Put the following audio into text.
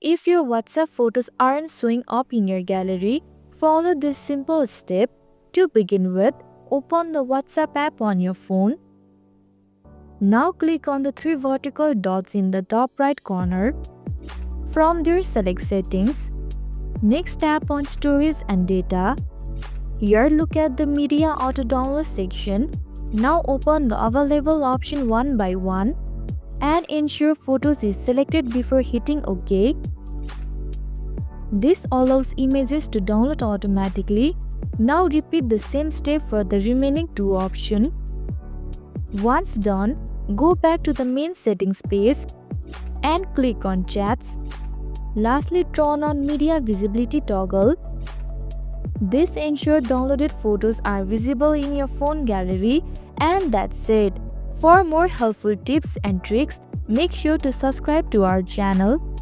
If your WhatsApp photos aren't showing up in your gallery, follow this simple step. To begin with, open the WhatsApp app on your phone. Now click on the three vertical dots in the top right corner. From there, select Settings. Next, tap on Storage and Data. Here, look at the Media Auto Download section. Now open the available option one by one and ensure Photos is selected before hitting OK. This allows images to download automatically. Now repeat the same step for the remaining two options. Once done, go back to the main settings page and click on Chats. Lastly, turn on Media Visibility toggle. This ensures downloaded photos are visible in your phone gallery, and that's it. For more helpful tips and tricks, make sure to subscribe to our channel.